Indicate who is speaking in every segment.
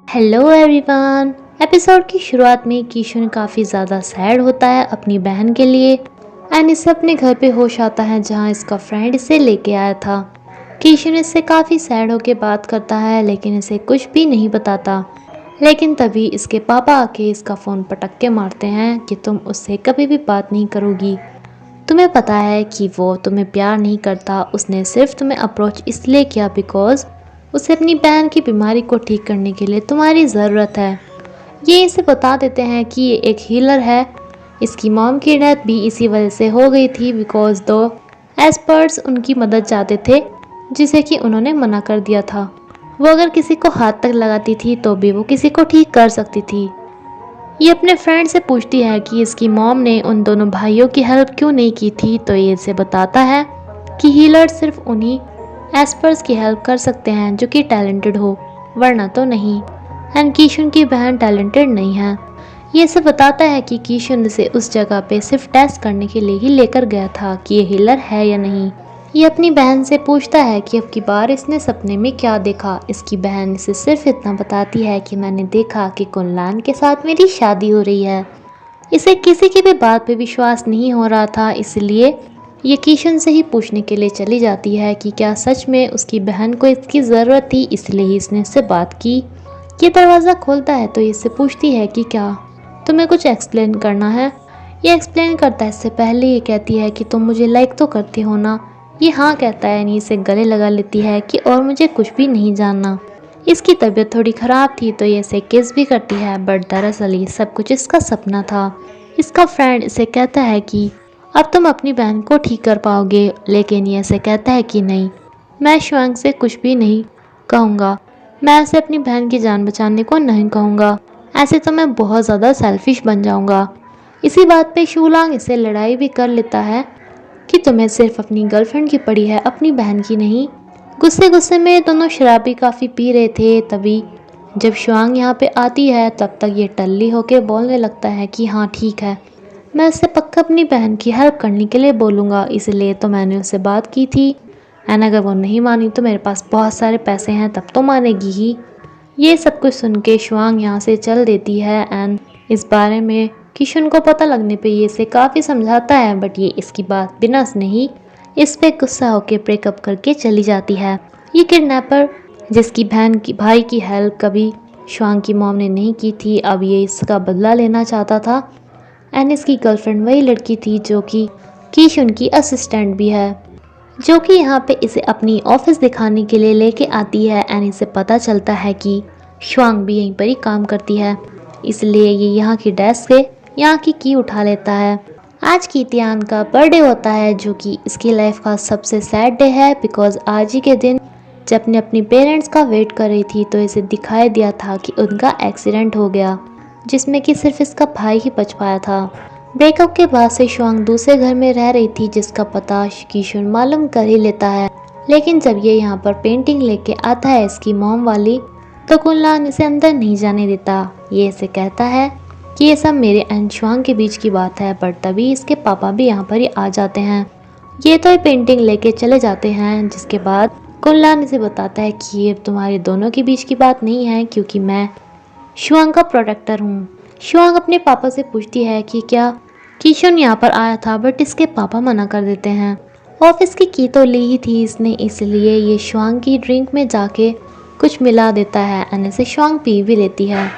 Speaker 1: Hello everyone. Episode की शुरुआत में कीशुन काफ़ी ज़्यादा सैड होता है अपनी बहन के लिए एंड इसे अपने घर पे होश आता है जहाँ इसका फ्रेंड इसे लेके आया था। कीशुन इससे काफ़ी सैड होके बात करता है लेकिन इसे कुछ भी नहीं बताता। लेकिन तभी इसके पापा आके इसका फ़ोन पटक के मारते हैं कि तुम उससे कभी भी बात नहीं करोगी। तुम्हें पता है कि वो तुम्हें प्यार नहीं करता, उसने सिर्फ तुम्हें अप्रोच इसलिए किया बिकॉज उसे अपनी बहन की बीमारी को ठीक करने के लिए तुम्हारी ज़रूरत है। ये इसे बता देते हैं कि ये एक हीलर है। इसकी मॉम की डेथ भी इसी वजह से हो गई थी बिकॉज दो एक्सपर्ट्स उनकी मदद चाहते थे जिसे कि उन्होंने मना कर दिया था। वो अगर किसी को हाथ तक लगाती थी तो भी वो किसी को ठीक कर सकती थी। ये अपने फ्रेंड से पूछती है कि इसकी मॉम ने उन दोनों भाइयों की हेल्प क्यों नहीं की थी, तो ये इसे बताता है कि हीलर सिर्फ उन्हीं एस्पर्स की हेल्प कर सकते हैं जो कि टैलेंटेड हो, वरना तो नहीं। एंड कीशुन की बहन टैलेंटेड नहीं है। ये इसे बताता है कि कीशुन इसे उस जगह पे सिर्फ टेस्ट करने के लिए ही लेकर गया था कि ये हीलर है या नहीं। ये अपनी बहन से पूछता है कि अब की बार इसने सपने में क्या देखा। इसकी बहन इसे सिर्फ इतना बताती है कि मैंने देखा कि कुनलान के साथ मेरी शादी हो रही है। इसे किसी की भी बात पे विश्वास नहीं हो रहा था, इसलिए ये कीशुन से ही पूछने के लिए चली जाती है कि क्या सच में उसकी बहन को इसकी ज़रूरत थी, इसलिए ही इसने इससे बात की। ये दरवाज़ा खोलता है तो इससे पूछती है कि क्या तुम्हें कुछ एक्सप्लेन करना है। ये एक्सप्लेन करता है इससे पहले ये कहती है कि तुम मुझे लाइक तो करती हो ना। ये हाँ कहता है, नहीं इसे गले लगा लेती है कि और मुझे कुछ भी नहीं जानना। इसकी तबीयत थोड़ी ख़राब थी तो ये इसे किस भी करती है, बट दरअसल ये सब कुछ इसका सपना था। इसका फ्रेंड इसे कहता है कि अब तुम अपनी बहन को ठीक कर पाओगे, लेकिन ये इसे कहता है कि नहीं, मैं शुआंग से कुछ भी नहीं कहूँगा। मैं उसे अपनी बहन की जान बचाने को नहीं कहूँगा, ऐसे तो मैं बहुत ज़्यादा सेल्फिश बन जाऊँगा। इसी बात पे शूलांग इसे लड़ाई भी कर लेता है कि तुम्हें सिर्फ अपनी गर्लफ्रेंड की पड़ी है, अपनी बहन की नहीं। गुस्से गुस्से में दोनों शराबी काफ़ी पी रहे थे। तभी जब शुआंग यहाँ पे आती है तब तक ये टल्ली होके बोलने लगता है कि हाँ ठीक है, मैं उससे पक्का अपनी बहन की हेल्प करने के लिए बोलूँगा, इसलिए तो मैंने उससे बात की थी। एंड अगर वो नहीं मानी तो मेरे पास बहुत सारे पैसे हैं, तब तो मानेगी ही। ये सब कुछ सुन के शुआंग यहाँ से चल देती है एंड इस बारे में किशुन को पता लगने पे ये इसे काफ़ी समझाता है, बट ये इसकी बात बिना सुने ही इस पे गुस्सा होकर ब्रेकअप करके चली जाती है। ये किडनैपर जिसकी बहन की भाई की हेल्प कभी शुआंग की मॉम ने नहीं की थी, अब ये इसका बदला लेना चाहता था। एंड इसकी गर्लफ्रेंड वही लड़की थी जो कि कीशुन की असिस्टेंट भी है, जो कि यहाँ पे इसे अपनी ऑफिस दिखाने के लिए लेके आती है। एंड इसे पता चलता है कि शुआंग भी यहीं पर ही काम करती है, इसलिए ये यहाँ की डेस्क से यहाँ की उठा लेता है। आज की तियान का बर्थडे होता है जो कि इसकी लाइफ का सबसे सैड डे है बिकॉज आज ही के दिन जब अपने अपनी पेरेंट्स का वेट कर रही थी तो इसे दिखाई दिया था कि उनका एक्सीडेंट हो गया, जिसमें कि सिर्फ इसका भाई ही बच पाया था। ब्रेकअप के बाद से शुआंग दूसरे घर में रह रही थी जिसका पता कीशुन मालूम कर ही लेता है। लेकिन जब ये यहाँ पर पेंटिंग लेके आता है इसकी मॉम वाली, तो कुनलान इसे अंदर नहीं जाने देता। ये इसे कहता है कि ये सब मेरे एंड शुआंग के बीच की बात है, बट तभी इसके पापा भी यहाँ पर ही आ जाते हैं। ये तो ये पेंटिंग लेके चले जाते हैं, जिसके बाद कुनलान इसे बताता है कि ये तुम्हारे दोनों के बीच की बात नहीं है क्योंकि मैं शुआंग का प्रोटेक्टर हूँ। शुआंग अपने पापा से पूछती है कि क्या कीशुन यहाँ पर आया था, बट इसके पापा मना कर देते हैं। ऑफिस की तो ली ही थी इसने, इसलिए ये शुआंग की ड्रिंक में जाके कुछ मिला देता है एंड इसे शुआंग पी भी लेती है।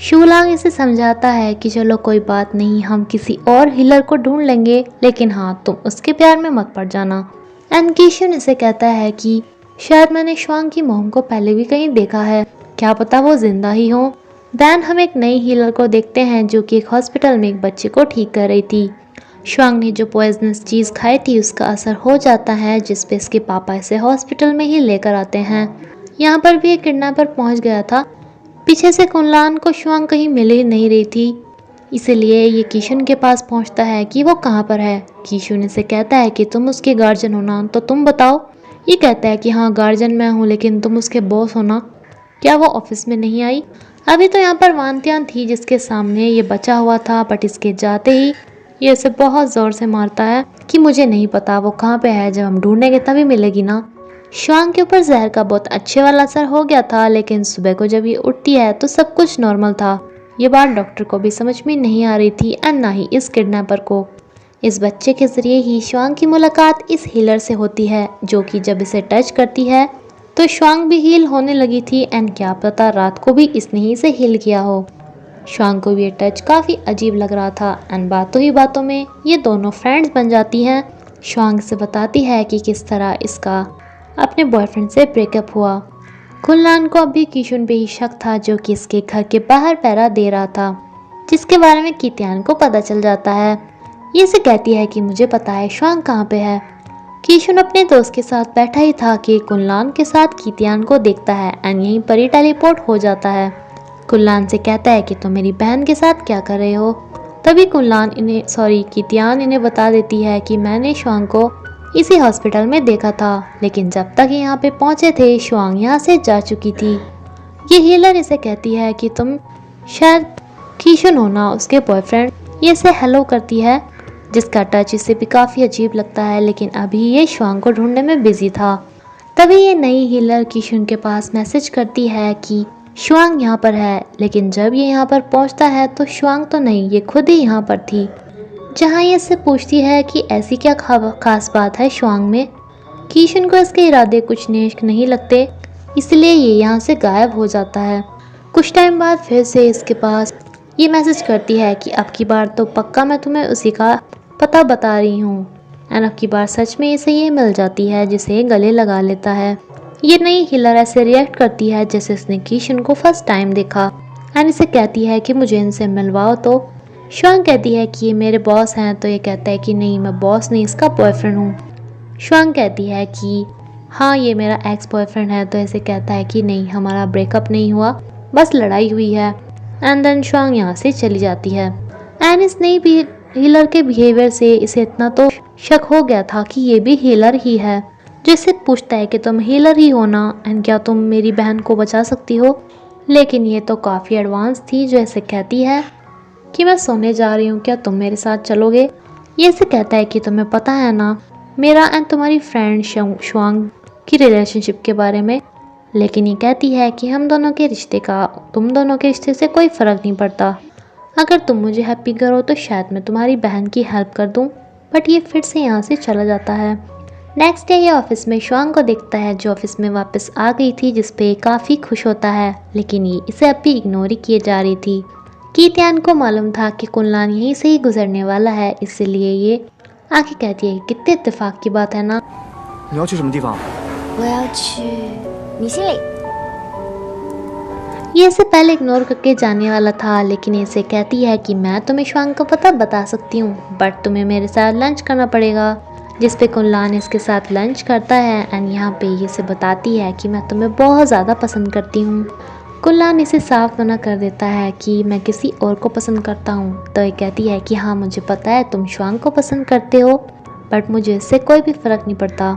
Speaker 1: शूलांग इसे समझाता है कि चलो कोई बात नहीं, हम किसी और हीलर को ढूंढ लेंगे, लेकिन हाँ तुम उसके प्यार में मत पड़ जाना। एंड कीशुन इसे कहता है कि शायद मैंने शुआंग की मॉम को पहले भी कहीं देखा है, क्या पता वो जिंदा ही हो। देन हम एक नई हीलर को देखते हैं जो कि एक हॉस्पिटल में एक बच्चे को ठीक कर रही थी। शुआंग ने जो पॉइजनस चीज़ खाई थी उसका असर हो जाता है, जिस पे इसके पापा इसे हॉस्पिटल में ही लेकर आते हैं। यहाँ पर भी एक किडनैपर पहुँच गया था। पीछे से कुनलान को शुआंग कहीं मिल ही नहीं रही थी, इसलिए ये कीशुन के पास पहुँचता है कि वो कहाँ पर है। कीशुन इसे कहता है कि तुम उसके गार्जियन हो ना, तो तुम बताओ। ये कहता है कि हाँ गार्जियन मैं हूँ, लेकिन तुम उसके बॉस हो ना, क्या वो ऑफिस में नहीं आई? अभी तो यहाँ पर वांतियान थी जिसके सामने ये बचा हुआ था, बट इसके जाते ही ये उसे बहुत ज़ोर से मारता है कि मुझे नहीं पता वो कहाँ पे है, जब हम ढूंढेंगे तभी मिलेगी ना। शुआंग के ऊपर जहर का बहुत अच्छे वाला असर हो गया था, लेकिन सुबह को जब ये उठती है तो सब कुछ नॉर्मल था। ये बात डॉक्टर को भी समझ में नहीं आ रही थी एंड ना ही इस किडनैपर को। इस बच्चे के जरिए ही शुआंग की मुलाकात इस हीलर से होती है, जो कि जब इसे टच करती है तो शुआंग भी हील होने लगी थी एंड क्या पता रात को भी इसने ही से हील किया हो। शुआंग को भी ये टच काफ़ी अजीब लग रहा था एंड बातों ही बातों में ये दोनों फ्रेंड्स बन जाती हैं। शुआंग से बताती है कि किस तरह इसका अपने बॉयफ्रेंड से ब्रेकअप हुआ। कुनलान को अभी कीशुन पे ही शक था, जो कि इसके घर के बाहर पहरा दे रहा था, जिसके बारे में कीतियान को पता चल जाता है। ये से कहती है कि मुझे पता है शुआंग कहाँ पे है। कीशुन अपने दोस्त के साथ बैठा ही था कि कुनलान के साथ कीतियान को देखता है एंड यहीं पर ही टेलीपोर्ट हो जाता है। कुनलान से कहता है कि तुम मेरी बहन के साथ क्या कर रहे हो। तभी कीतियान इन्हें बता देती है कि मैंने शुआंग को इसी हॉस्पिटल में देखा था, लेकिन जब तक यहाँ पे पहुँचे थे शुआंग यहाँ से जा चुकी थी। ये हीलर इसे कहती है कि तुम शायद कीशुन हो ना, उसके बॉयफ्रेंड। ये इसे हेलो करती है, जिसका टच इसे भी काफ़ी अजीब लगता है, लेकिन अभी ये शुआंग को ढूंढने में बिजी था। तभी ये नई हीलर कीशुन के पास मैसेज करती है कि शुआंग यहाँ पर है, लेकिन जब ये यहाँ पर पहुँचता है तो शुआंग तो नहीं, ये खुद ही यहाँ पर थी। जहाँ ये इससे पूछती है कि ऐसी क्या खास बात है शुआंग में। कीशुन को इसके इरादे कुछ नेक नहीं लगते, इसलिए ये यहाँ से गायब हो जाता है। कुछ टाइम बाद फिर से इसके पास ये मैसेज करती है कि अब की बार तो पक्का मैं तुम्हें उसी का पता बता रही हूँ। एंड अब की बार सच में इसे ये मिल जाती है, जिसे गले लगा लेता है। ये नई हीलर ऐसे रिएक्ट करती है जैसे इसने कीशुन को फर्स्ट टाइम देखा एंड इसे कहती है कि मुझे इनसे मिलवाओ। तो शुआंग कहती है कि ये मेरे बॉस हैं, तो ये कहता है कि नहीं, मैं बॉस नहीं, इसका बॉयफ्रेंड हूँ। शुआंग कहती है कि हाँ ये मेरा एक्स बॉयफ्रेंड है, तो ऐसे कहता है कि नहीं, हमारा ब्रेकअप नहीं हुआ, बस लड़ाई हुई है। एंड देन शुआंग यहाँ से चली जाती है। एंड इस नई भी हीलर के बिहेवियर से इसे इतना तो शक हो गया था कि ये भी हीलर ही है, जो इससे पूछता है कि तुम हीलर ही हो ना, एंड क्या तुम मेरी बहन को बचा सकती हो। लेकिन ये तो काफ़ी एडवांस थी, जो ऐसे कहती है कि मैं सोने जा रही हूँ, क्या तुम मेरे साथ चलोगे। ये से कहता है कि तुम्हें पता है ना मेरा एंड तुम्हारी फ्रेंड शुआंग की रिलेशनशिप के बारे में। लेकिन ये कहती है कि तुम दोनों के रिश्ते से कोई फ़र्क नहीं पड़ता। अगर तुम मुझे हैप्पी करो तो शायद मैं तुम्हारी बहन की हेल्प कर दूँ। बट ये फिर से यहाँ से चला जाता है। नेक्स्ट डे ये ऑफिस में शुआंग को देखता है, जो ऑफिस में वापस आ गई थी, जिसपे काफ़ी खुश होता है, लेकिन ये इसे अब भी इग्नोर ही किए जा रही थी। कीतियान को मालूम था कि कुनलान यहीं से ही गुजरने वाला है, इसलिए ये आके कहती है कि कितने इत्तेफाक की बात है ना।
Speaker 2: 你要去什么地方？
Speaker 3: 我要去你心里。
Speaker 1: ये इसे पहले इग्नोर करके जाने वाला था, लेकिन इसे कहती है कि मैं तुम्हें शुआंग का पता बता सकती हूँ, बट तुम्हें मेरे साथ लंच करना पड़ेगा। जिस पे कुनलान इसके साथ लंच करता है एंड यहाँ पे ये इसे बताती है कि मैं तुम्हें बहुत ज़्यादा पसंद करती हूँ। कुनलान इसे साफ मना कर देता है कि मैं किसी और को पसंद करता हूँ। तो ये कहती है कि हाँ मुझे पता है तुम शुआंग को पसंद करते हो, बट मुझे इससे कोई भी फ़र्क नहीं पड़ता।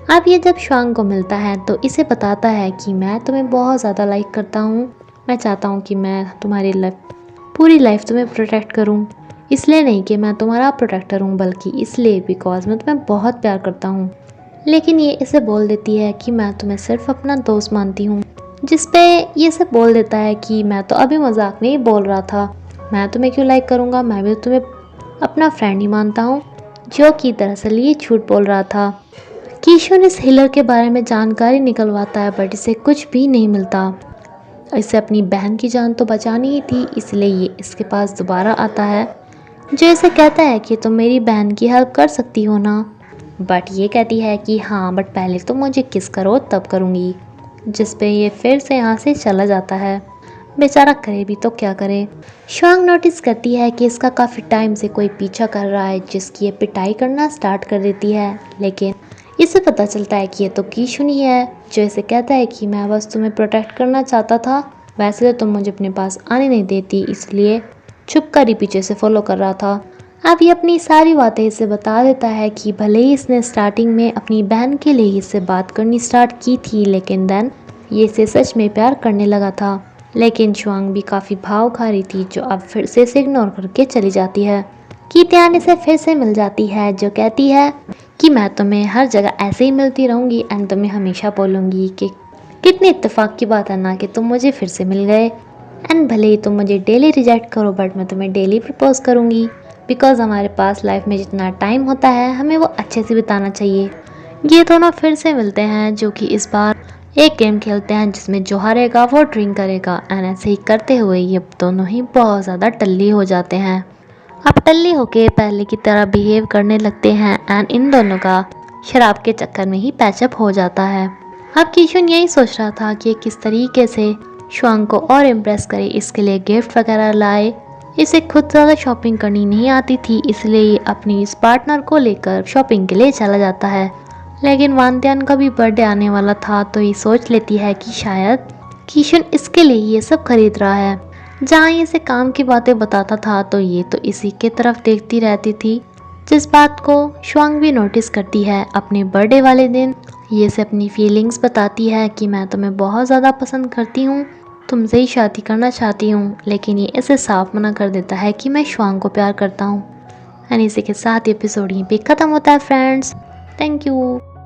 Speaker 1: अब ये जब शुआंग को मिलता है तो इसे बताता है कि मैं तुम्हें बहुत ज़्यादा लाइक करता हूँ। मैं चाहता हूँ कि मैं तुम्हारी पूरी लाइफ तुम्हें प्रोटेक्ट करूँ, इसलिए नहीं कि मैं तुम्हारा प्रोटेक्टर हूँ, बल्कि इसलिए बिकॉज मैं तुम्हें बहुत प्यार करता हूँ। लेकिन ये इसे बोल देती है कि मैं तुम्हें सिर्फ अपना दोस्त मानती हूँ, जिस पे ये इसे बोल देता है कि मैं तो अभी मजाक में ही बोल रहा था, मैं तुम्हें क्यों लाइक करूँगा, मैं भी तुम्हें अपना फ्रेंड ही मानता हूँ, जो कि दरअसल ये झूठ बोल रहा था। कीशुन इस हिलर के बारे में जानकारी निकलवाता है, बट इसे कुछ भी नहीं मिलता। इसे अपनी बहन की जान तो बचानी ही थी, इसलिए ये इसके पास दोबारा आता है, जो इसे कहता है कि तुम मेरी बहन की हेल्प कर सकती हो ना। बट ये कहती है कि हाँ, बट पहले तुम मुझे किस करो तब करूँगी। जिस पे ये फिर से यहाँ से चला जाता है। बेचारा करे भी तो क्या करे। शुआंग नोटिस करती है कि इसका काफ़ी टाइम से कोई पीछा कर रहा है, जिसकी ये पिटाई करना स्टार्ट कर देती है। लेकिन इसे पता चलता है कि ये तो कीशुन ही है, जो इसे कहता है कि मैं बस तुम्हें प्रोटेक्ट करना चाहता था, वैसे तो तुम मुझे अपने पास आने नहीं देती, इसलिए छुप कर ही पीछे से फॉलो कर रहा था। अब ये अपनी सारी बातें इसे बता देता है कि भले ही इसने स्टार्टिंग में अपनी बहन के लिए इससे बात करनी स्टार्ट की थी, लेकिन देन ये इसे सच में प्यार करने लगा था। लेकिन शुआंग भी काफ़ी भाव खा रही थी, जो अब फिर से इसे इग्नोर करके चली जाती है। कीतियान इसे फिर से मिल जाती है, जो कहती है कि मैं तुम्हें हर जगह ऐसे ही मिलती रहूँगी एंड तुम्हें हमेशा बोलूँगी कि कितनी इत्तेफाक की बात है ना कि तुम मुझे फिर से मिल गए। एंड भले ही तुम मुझे डेली रिजेक्ट करो बट मैं तुम्हें डेली प्रपोज करूँगी, बिकॉज हमारे पास लाइफ में जितना टाइम होता है हमें वो अच्छे से बिताना चाहिए। ये दोनों फिर से मिलते हैं जो कि इस बार एक गेम खेलते हैं जिसमें जो हारेगा वो ड्रिंक करेगा एंड ऐसे ही करते हुए ये दोनों ही बहुत ज़्यादा टल्ली हो जाते हैं। अब टल्ली होके पहले की तरह बिहेव करने लगते हैं एंड इन दोनों का शराब के चक्कर में ही पैचअप हो जाता है। अब कीशुन यही सोच रहा था कि किस तरीके से शुआंग को और इम्प्रेस करे, इसके लिए गिफ्ट वगैरह लाए। इसे खुद ज़्यादा शॉपिंग करनी नहीं आती थी, इसलिए ये अपनी इस पार्टनर को लेकर शॉपिंग के लिए चला जाता है। लेकिन वांतियान का भी बर्थडे आने वाला था तो ये सोच लेती है कि शायद कीशुन इसके लिए ये सब खरीद रहा है। जहाँ ये इसे काम की बातें बताता था तो ये तो इसी के तरफ देखती रहती थी, जिस बात को शुआंग भी नोटिस करती है। अपने बर्थडे वाले दिन ये इसे अपनी फीलिंग्स बताती है कि मैं तुम्हें बहुत ज़्यादा पसंद करती हूँ, तुमसे ही शादी करना चाहती हूँ, लेकिन ये इसे साफ मना कर देता है कि मैं शुआंग को प्यार करता हूँ। एंड इसी के साथ एपिसोड यहीं पे ख़त्म होता है फ्रेंड्स। Thank you.